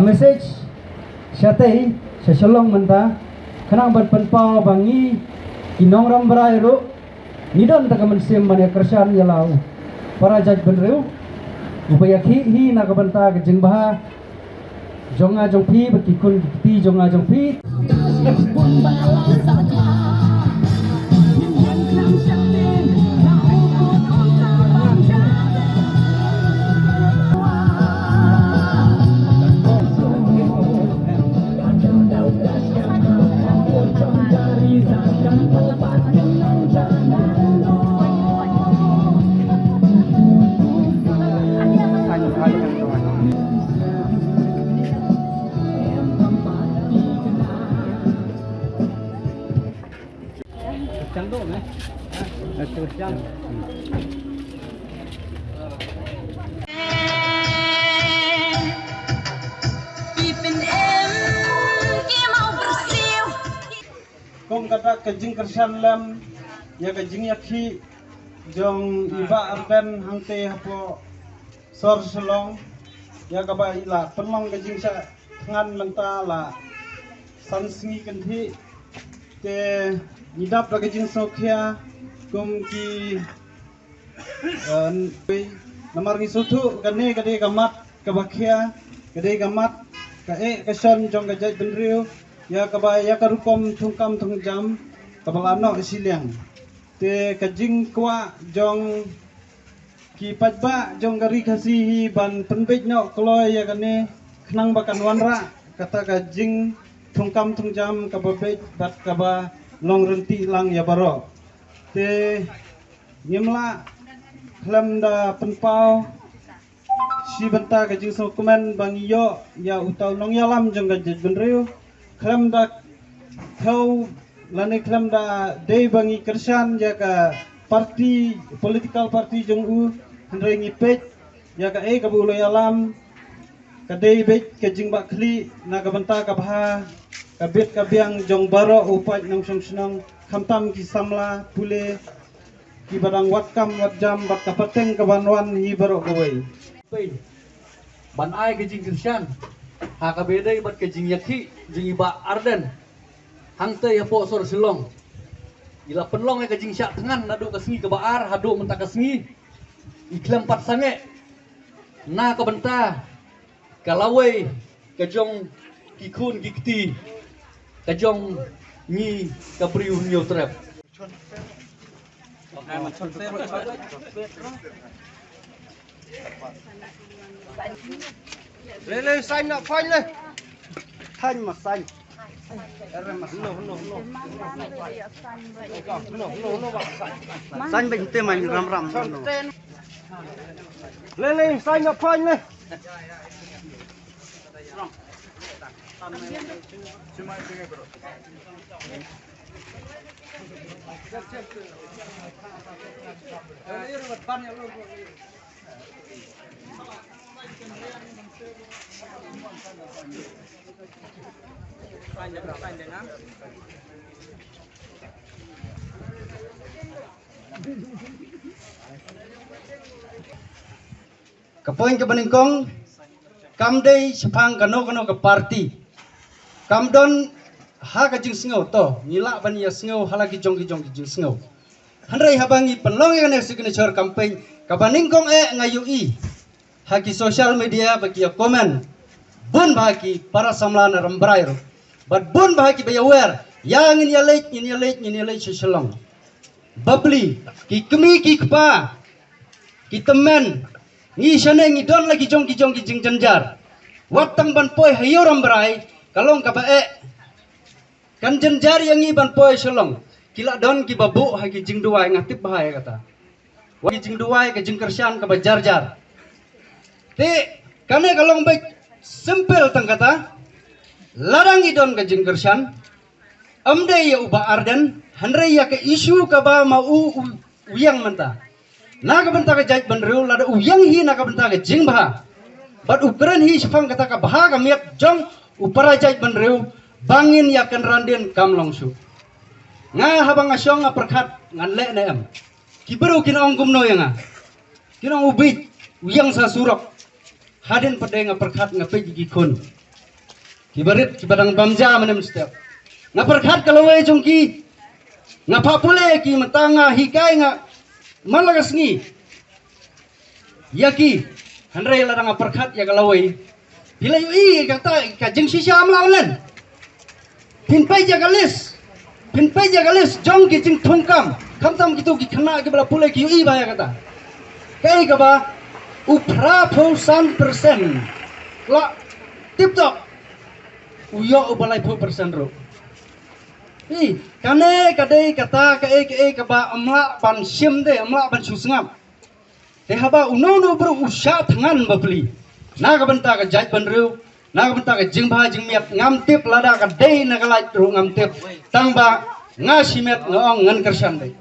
message syatei seselong menta kenang bat penpau bangi kinong rambrai ro nidon ta kamansim mane kersan yalau para jaj benreu upaya hi na kabanta ke jengbaha jonga jongpi bekikun kiti jonga jongpi Cang tu kan? Terus cang. Kong kata kejing kersan lem, ya kejing yakhi jong iba arden hangte hapo sor selong, ya kaba ila penlong kejing sa ngan mentala sansingi kenthi te nidap lagi jing sokhia kum ki namar ni sutu kane kade gamat kabakhia kade gamat kae kason jong gajai benriu ya kaba ya karukom thungkam thungjam kabalano isiliang te kajing kwa jong ki pajba jong gari khasi ban penbej no kloy ya kane khnang bakan wanra kata kajing thungkam thungjam kababej bat kaba long renti lang ya baro te nyemla klam da penpau si benta ka jing so komen bang yo ya utau long yalam jong ga benreu klam da thau lane klam da dei bangi kersan ya ka parti political party jong u hendrai ngipet ya ka ka bu lo yalam ka dei bet ka jing ba khli na ka benta ka bha kabit kabiang jong baro upat nang senang khamtam ki samla pule ki barang watkam watjam bat kapateng kabanwan hi baro gawai ban ai ke jing kirsan ha ka bedai bat ke jing yakhi jing iba arden hangte ya po sor silong ila penlong ke jing syak tengan nadu kasngi ke baar hadu menta kasngi iklam pat sange na ka benta kalawai ke jong kikun kikti kajong ni kapriu nyo trap le xanh nọ phanh lên thanh mà xanh xanh bình tê mình rầm rầm lên xanh nọ phanh lên Kapoin ke beningkong kamdei sepang kano ke parti kamdon ha ka jing sngau to nila ban ya sngau halagi jong jing sngau handrai habangi penlong yang signature campaign ka beningkong ngayui haki social media bagi ya komen bun bagi para samlana rambrai but bun bagi be aware yang ini late seselong babli ki kemi ki kpa ki temen ni sana ngi don lagi jong jing janjar watang ban poi hayo rambrai kalong ka bae kan janjar yang ngi ban poi selong kila don ki babu haki jing duai ngatip bahaya kata wa jing duai ke jing kersian ka bajar te kane kalong baik simple tang kata larang idon ke jing kersian amde ya uba arden handre ya ke isu ka ba mau uyang menta na ka benta ka jaj benreu lada uyang hi na ka benta ka jing bah bat ukran hi sipang kata ka bah ka miak jong upara jaj benreu bangin ya kan randen kam longsu nga habang asyong nga perkat ngan le na am kiberu kinong gumno yang kinong ubit uyang sa surok haden pada nga perkat nga pegi kun Kibarit kibadang bamja menem setiap. Ngaperkat kalau wei jongki. Ngapa pule ki matanga hikai nga malagas ngi. Yaki handrai ladang ngaperkat ya kalau wei. Bila yui kata kajeng sisa amlawan. Pinpai jagalis. Pinpai jagalis jongki jeng tongkam. Kamtam gitu ki kena ki bala pule ki yui baya kata. Kai ka ba upra % la tip top uyo ubalai % ro kane kadai kata ke ba amla ban sim de amla ban susngam te haba uno bro usha thangan babli na ka banta ka jaj ban ru na ka banta ka jingba jingmiat ngam tip lada ka dei na ka lai ru ngam tip tangba nga simet ngong ngan kersan dei